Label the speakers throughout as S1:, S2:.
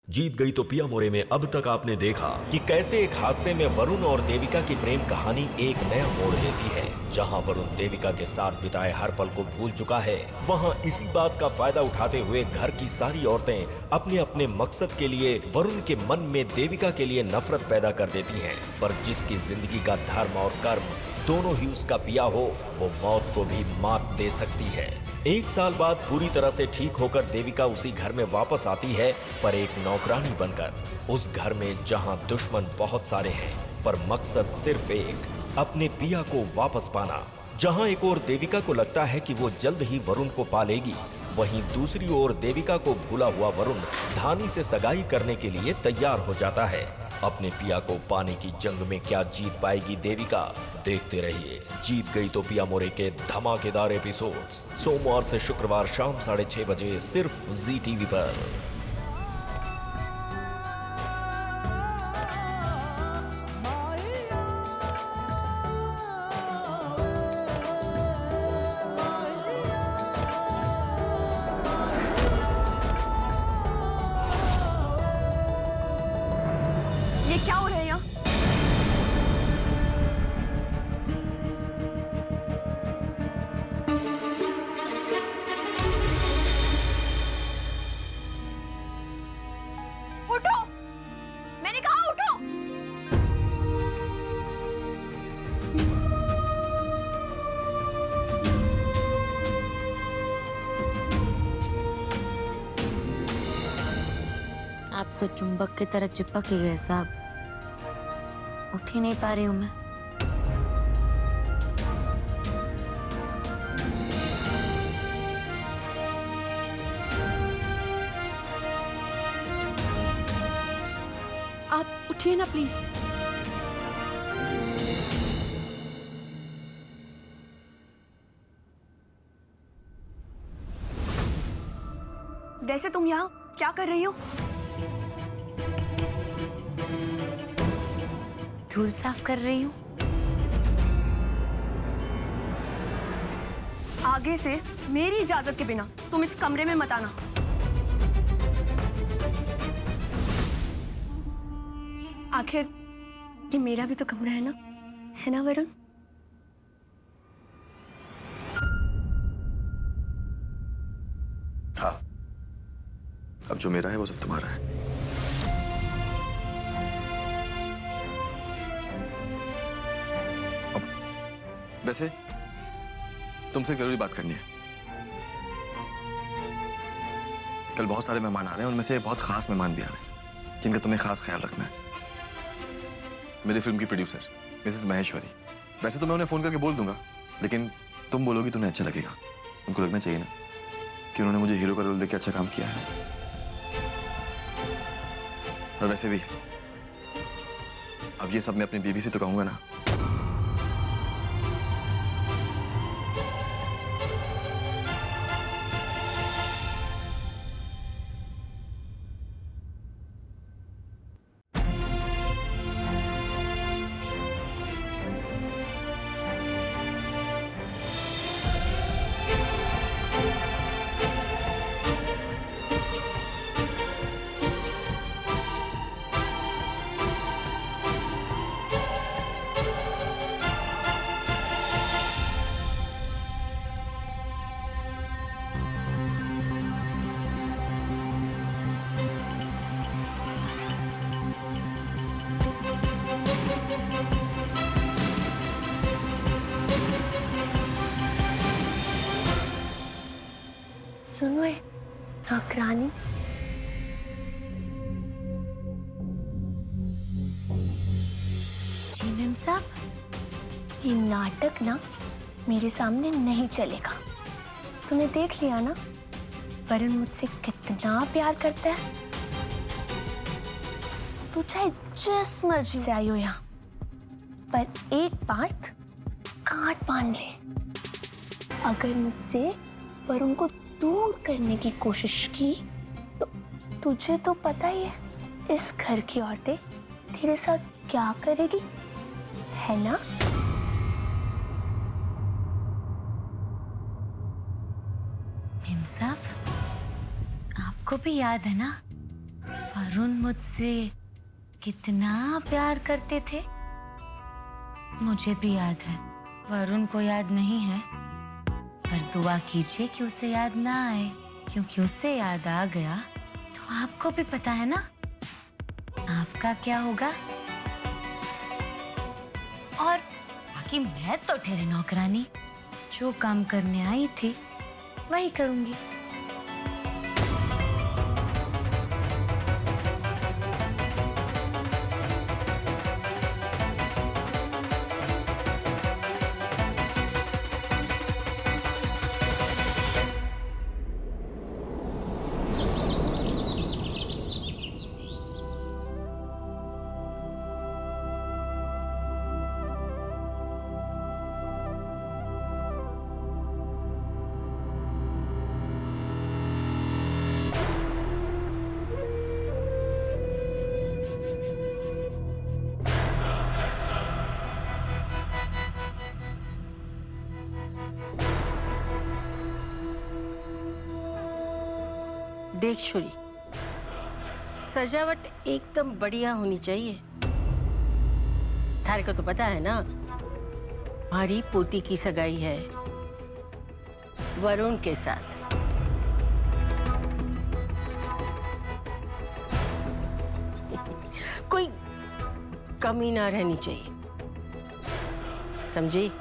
S1: जीत गई तो पिया मोरे में अब तक आपने देखा कि कैसे एक हादसे में वरुण और देविका की प्रेम कहानी एक नया मोड़ लेती है। जहां वरुण देविका के साथ बिताए हर पल को भूल चुका है, वहां इसी बात का फायदा उठाते हुए घर की सारी औरतें अपने अपने मकसद के लिए वरुण के मन में देविका के लिए नफरत पैदा कर देती हैं। पर जिसकी जिंदगी का धर्म और कर्म दोनों ही उसका पिया हो, वो मौत को भी मात दे सकती है। एक साल बाद पूरी तरह से ठीक होकर देविका उसी घर में वापस आती है, पर एक नौकरानी बनकर। उस घर में जहां दुश्मन बहुत सारे हैं, पर मकसद सिर्फ एक, अपने पिया को वापस पाना। जहां एक ओर देविका को लगता है कि वो जल्द ही वरुण को पालेगी, वहीं दूसरी ओर देविका को भूला हुआ वरुण धानी से सगाई करने के लिए तैयार हो जाता है। अपने पिया को पाने की जंग में क्या जीत पाएगी देविका? देखते रहिए जीत गई तो पिया मोरे के धमाकेदार एपिसोड्स सोमवार से शुक्रवार शाम 6:30 बजे सिर्फ जी टीवी पर।
S2: ये क्या हो रहा है यहाँ? उठो! मैंने कहा उठो!
S3: आप तो चुंबक की तरह चिपक ही गए साहब। उठ ही नहीं पा रही हूं मैं।
S2: आप उठिए ना प्लीज। वैसे तुम यहाँ क्या कर रही हो?
S3: धूल साफ कर रही हूँ।
S2: आगे से मेरी इजाजत के बिना तुम इस कमरे में मत आना। आखिर ये मेरा भी तो कमरा है ना वरुण?
S4: हाँ, अब जो मेरा है वो सब तुम्हारा है। अब वैसे तुमसे एक जरूरी बात करनी है। कल बहुत सारे मेहमान आ रहे हैं, उनमें से बहुत खास मेहमान भी आ रहे हैं जिनका तुम्हें खास ख्याल रखना है। मेरी फिल्म की प्रोड्यूसर मिसेस महेश्वरी। वैसे तो मैं उन्हें फोन करके बोल दूंगा, लेकिन तुम बोलोगी तो उन्हें अच्छा लगेगा। उनको लगना चाहिए ना कि उन्होंने मुझे हीरो का रोल देके अच्छा काम किया है। और वैसे भी अब ये सब मैं अपनी बीवी से तो कहूंगा ना।
S2: सुनो ये नौकरानी,
S3: जी मैम साहब।
S2: ये नाटक ना मेरे सामने नहीं चलेगा। तूने देख लिया ना वरुण मुझसे कितना प्यार करता है। तू चाहे जिस मर्जी से आई हो यहाँ, पर एक बात गांठ बांध ले, अगर मुझसे वरुण को दूर करने की कोशिश की तो तुझे तो पता ही है इस घर की औरतें तेरे साथ क्या करेगी, है ना?
S3: मैम साहब, आपको भी याद है ना वरुण मुझसे कितना प्यार करते थे। मुझे भी याद है। वरुण को याद नहीं है, पर दुआ कीजिए कि उसे याद ना आए, क्योंकि उसे याद आ गया तो आपको भी पता है ना आपका क्या होगा। और बाकी मैं तो ठहरे नौकरानी, जो काम करने आई थी वही करूंगी।
S5: देख छोरी, सजावट एकदम बढ़िया होनी चाहिए। थारे को तो पता है ना, हमारी पोती की सगाई है वरुण के साथ। कोई कमी ना रहनी चाहिए, समझी?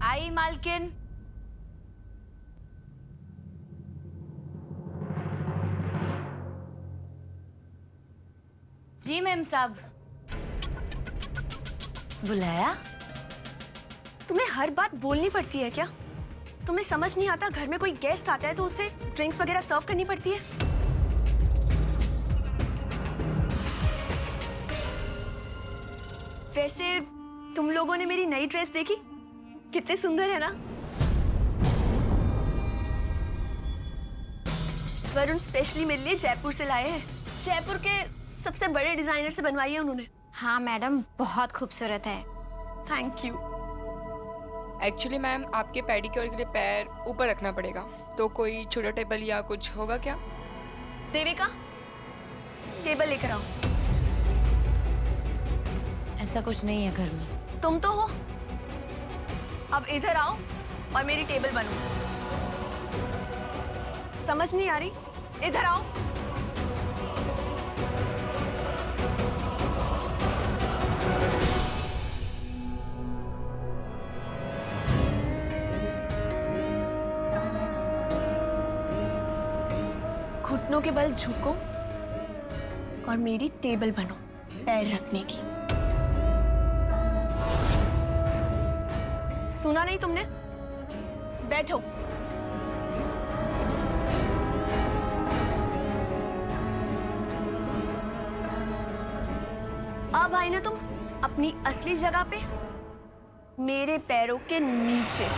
S3: आई मालकिन। जी मैम साहब। बुलाया?
S2: तुम्हें हर बात बोलनी पड़ती है क्या? तुम्हें समझ नहीं आता घर में कोई गेस्ट आता है तो उसे ड्रिंक्स वगैरह सर्व करनी पड़ती है? वैसे तुम लोगों ने मेरी नई ड्रेस देखी? कितनी सुंदर है ना? वरुण स्पेशली मेरे लिए जयपुर से लाए हैं। जयपुर के सबसे बड़े डिजाइनर से बनवाई है उन्होंने।
S6: हाँ मैडम, बहुत खूबसूरत है।
S2: Thank you.
S7: एक्चुअली मैम, आपके पेडिक्योर के लिए पैर ऊपर रखना पड़ेगा, तो कोई छोटा टेबल या कुछ होगा क्या?
S2: देविका, टेबल लेकर आओ।
S3: ऐसा कुछ नहीं है घर में।
S2: तुम तो हो। अब इधर आओ और मेरी टेबल बनो। समझ नहीं आ रही? इधर आओ। घुटनों के बल झुको और मेरी टेबल बनो पैर रखने की। सुना नहीं तुमने? बैठो। अब आई ना तुम अपनी असली जगह पे, मेरे पैरों के नीचे।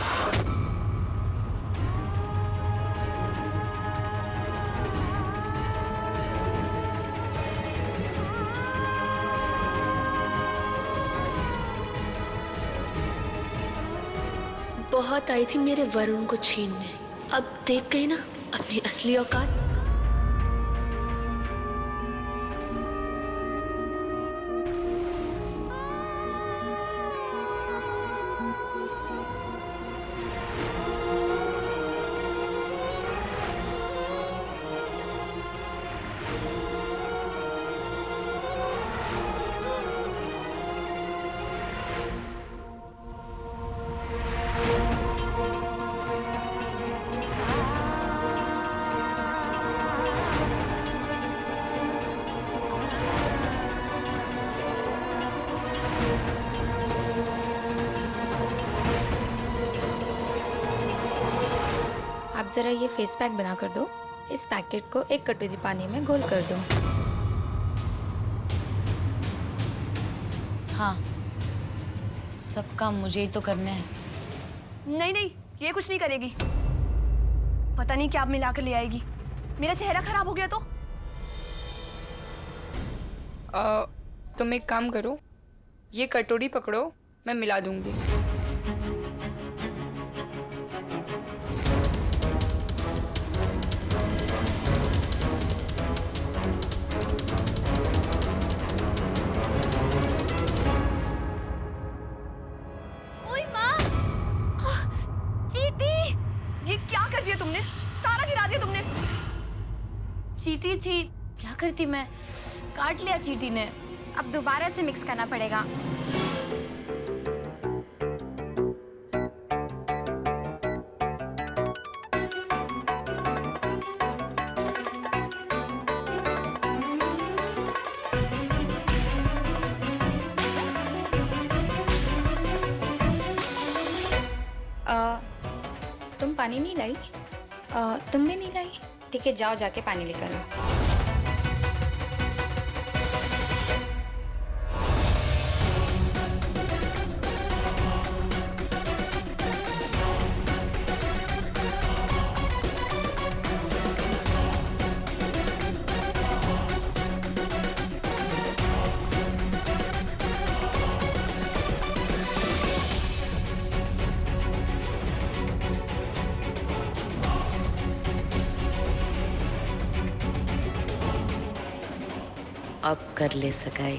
S2: बहुत आई थी मेरे वरुण को छीनने, अब देख गई ना अपनी असली औकात।
S6: आप जरा ये फेस पैक बना कर दो। इस पैकेट को एक कटोरी पानी में घोल कर दो।
S3: हाँ, सब काम मुझे ही तो करने हैं।
S2: नहीं नहीं, ये कुछ नहीं करेगी। पता नहीं क्या आप मिला कर ले आएगी। मेरा चेहरा खराब हो गया तो?
S7: तुम एक काम करो, ये कटोरी पकड़ो, मैं मिला दूंगी।
S3: ओए माँ, चीटी।
S2: ये क्या कर दिया तुमने? सारा गिरा दिया तुमने।
S3: चीटी थी, क्या करती मैं, काट लिया चीटी ने।
S6: अब दोबारा से मिक्स करना पड़ेगा। तुम पानी नहीं लाई? तुम भी नहीं लाई? ठीक है, जाओ जाके पानी लेकर आओ।
S3: अब कर ले सगाई।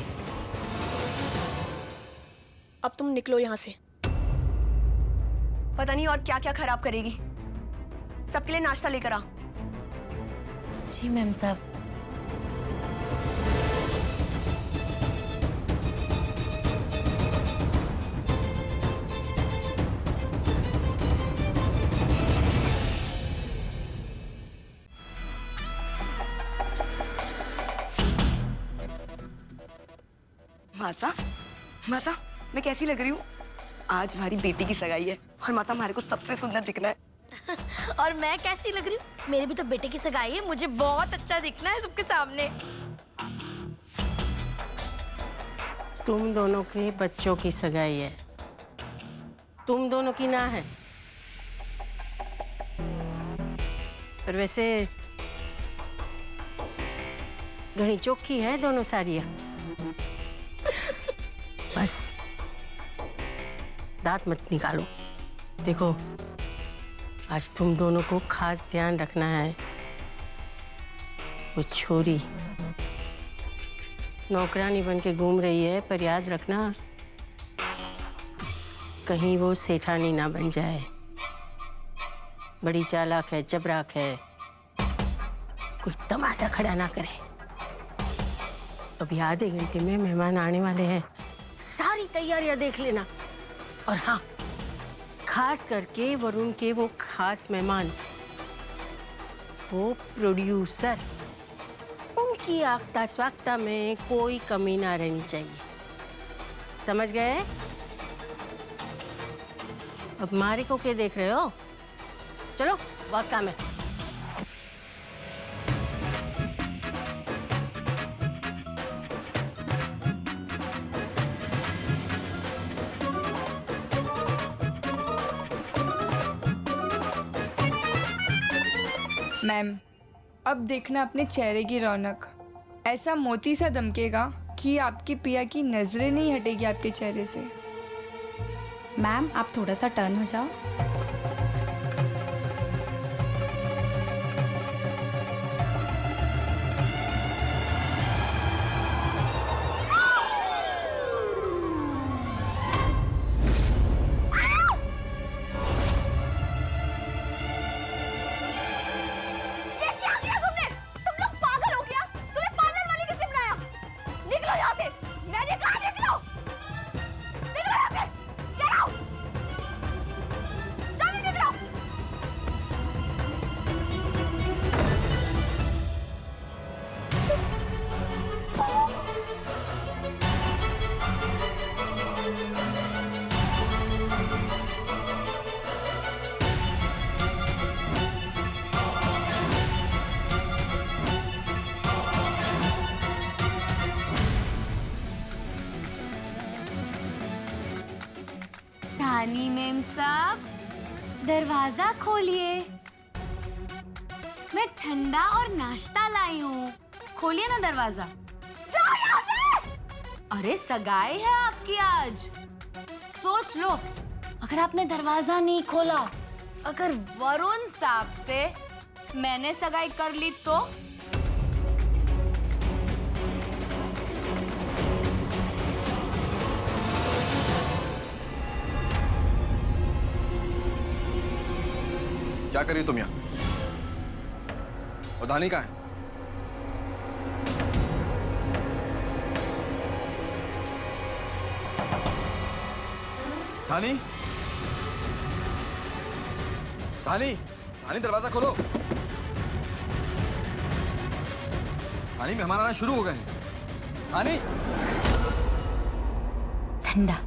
S2: अब तुम निकलो यहाँ से। पता नहीं और क्या क्या खराब करेगी। सबके लिए नाश्ता लेकर आ।
S3: जी मैम साहब।
S8: मासा, मासा, मैं कैसी लग रही हूँ? आज हमारी बेटी की सगाई है और मासा हमारे को सबसे सुंदर दिखना है।
S2: और मैं कैसी लग रही हूँ? मेरे भी तो बेटे की सगाई है, मुझे बहुत अच्छा दिखना है सबके सामने।
S5: तुम दोनों के बच्चों की सगाई है, तुम दोनों की ना है। पर वैसे घनी चौखी है दोनों साड़ियाँ। बस दांत मत निकालो। देखो, आज तुम दोनों को खास ध्यान रखना है। वो छोरी नौकरानी बन के घूम रही है, पर याद रखना कहीं वो सेठानी ना बन जाए। बड़ी चालाक है, चबराक है, कोई तमाशा खड़ा ना करे। अभी आधे घंटे में मेहमान आने वाले हैं, सारी तैयारियां देख लेना। और हाँ, खास करके वरुण के वो खास मेहमान, वो प्रोड्यूसर, उनकी आगता स्वागता में कोई कमी ना रहनी चाहिए। समझ गए? अब मारे को क्या देख रहे हो? चलो, बहुत काम है।
S7: मैम, अब देखना अपने चेहरे की रौनक, ऐसा मोती सा दमकेगा कि आपकी पिया की नजरें नहीं हटेगी आपके चेहरे से।
S6: मैम, आप थोड़ा सा टर्न हो जाओ।
S3: रानी मेम साहब, दरवाजा खोलिए। मैं ठंडा और नाश्ता लाई हूँ, खोलिए ना दरवाजा। अरे सगाई है आपकी आज। सोच लो, अगर आपने दरवाजा नहीं खोला, अगर वरुण साहब से मैंने सगाई कर ली तो?
S4: क्या कर रही हो तुम यहाँ? और धानी कहाँ है? धानी, धानी, धानी दरवाजा खोलो। धानी मेहमान आना शुरू हो गए हैं। धानी,
S3: ठंडा।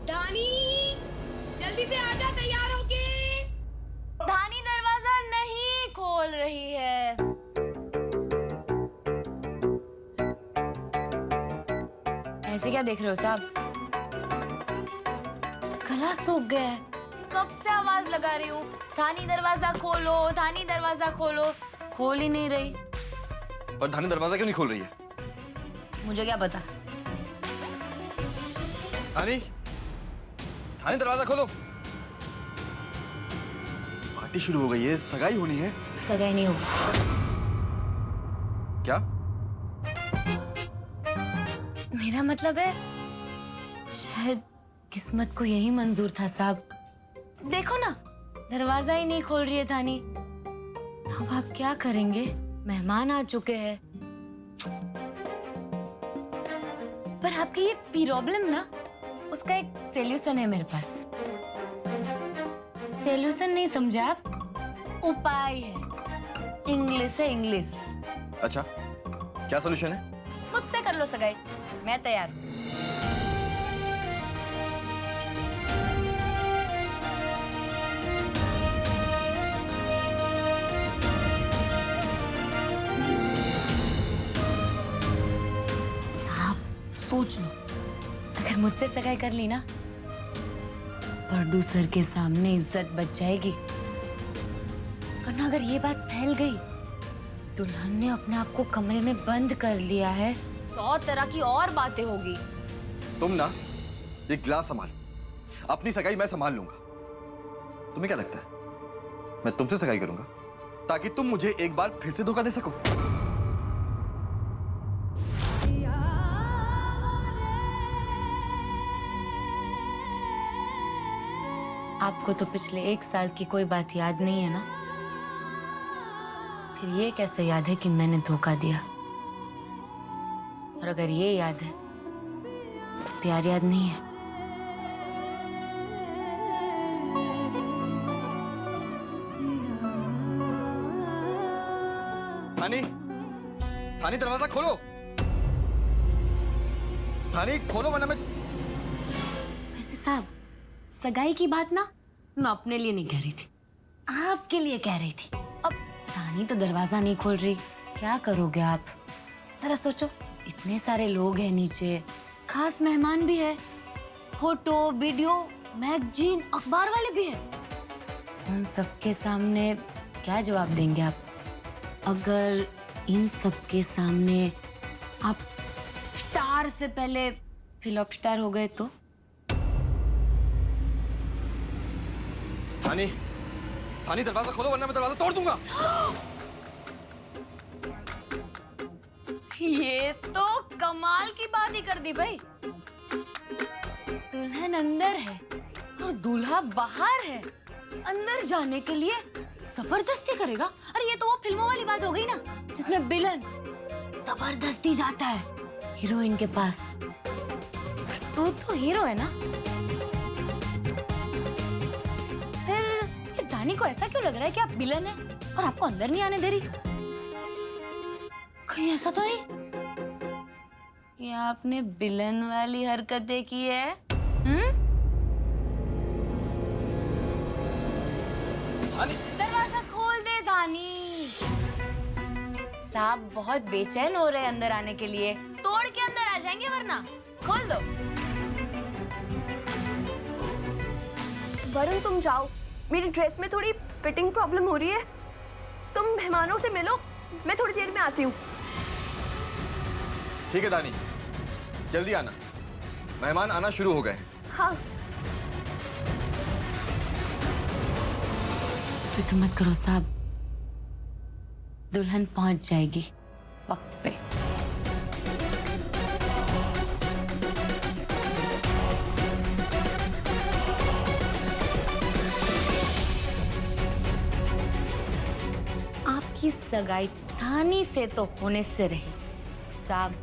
S9: धानी, जल्दी से आजा तैयार होके।
S3: धानी दरवाजा नहीं खोल रही है। ऐसे क्या देख रहे हो साहब? गला सूख गया है। कब से आवाज लगा रही हूँ, धानी दरवाजा खोलो, धानी दरवाजा खोलो, खोल ही नहीं रही।
S4: और धानी दरवाजा क्यों नहीं खोल रही है?
S3: मुझे क्या पता।
S4: धानी, धानी दरवाजा खोलो। पार्टी शुरू हो गई है, सगाई होनी है।
S3: सगाई नहीं होगी।
S4: क्या?
S3: मेरा मतलब है शायद किस्मत को यही मंजूर था साहब। देखो ना, दरवाजा ही नहीं खोल रही है धानी। अब आप क्या करेंगे? मेहमान आ चुके हैं। पर आपकी ये प्रॉब्लम ना, उसका एक सॉल्यूशन है मेरे पास। सॉल्यूशन नहीं समझे आप, उपाय है। इंग्लिश है, इंग्लिश।
S4: अच्छा, क्या सॉल्यूशन है?
S3: मुझसे कर लो सगाई, मैं तैयार हूं। सोच लो, अगर मुझसे सगाई कर ली ना, प्रोड्यूसर के सामने इज्जत बच जाएगी। वरना अगर ये बात फैल गई, दुल्हन ने अपने आप को कमरे में बंद कर लिया है, 100 तरह की और बातें होगी।
S4: तुम ना ये गिलास संभाल, अपनी सगाई मैं संभाल लूंगा। तुम्हें क्या लगता है मैं तुमसे सगाई करूंगा ताकि तुम मुझे एक बार फिर से धोखा दे सको?
S3: आपको तो पिछले 1 साल की कोई बात याद नहीं है ना? फिर ये कैसे याद है कि मैंने धोखा दिया? और अगर ये याद है तो प्यार याद नहीं है।
S4: धानी, धानी दरवाजा खोलो। धानी खोलो वरना मैं।
S3: वैसे साहब, सगाई की बात ना मैं अपने लिए नहीं कह रही थी, आपके लिए कह रही थी। अब धानी तो दरवाजा नहीं खोल रही, क्या करोगे आप? जरा सोचो, इतने सारे लोग हैं नीचे, खास मेहमान भी है, फोटो, वीडियो, मैगजीन, अखबार वाले भी है। उन सबके सामने क्या जवाब देंगे आप? अगर इन सबके सामने आप स्टार से पहले फ्लॉप स्टार हो गए तो?
S4: धानी, धानी दरवाजा खोलो वरना मैं दरवाजा तोड़ दूंगा।
S3: ये तो कमाल की बात ही कर दी भाई। दुल्हन अंदर है और दूल्हा बाहर है, अंदर जाने के लिए जबरदस्ती करेगा। अरे ये तो वो फिल्मों वाली बात हो गई ना, जिसमें विलन जबरदस्ती जाता है हीरोइन के पास। तू तो हीरो है ना? धानी को ऐसा क्यों लग रहा है कि आप विलन हैं और आपको अंदर नहीं आने दे रही? कहीं ऐसा तो नहीं कि आपने विलन वाली हरकतें की है? दरवाजा खोल दे धानी। साहब बहुत बेचैन हो रहे हैं अंदर आने के लिए, तोड़ के अंदर आ जाएंगे वरना। खोल दो।
S2: वरुण तुम जाओ, मेरी ड्रेस में थोड़ी फिटिंग प्रॉब्लम हो रही है। तुम मेहमानों से मिलो, मैं थोड़ी देर में आती हूँ।
S4: ठीक है धानी, जल्दी आना, मेहमान आना शुरू हो गए हैं।
S2: हाँ।
S3: फिक्र मत करो साहब, दुल्हन पहुंच जाएगी वक्त पे। आपकी सगाई थानी से तो होने से रही साहब,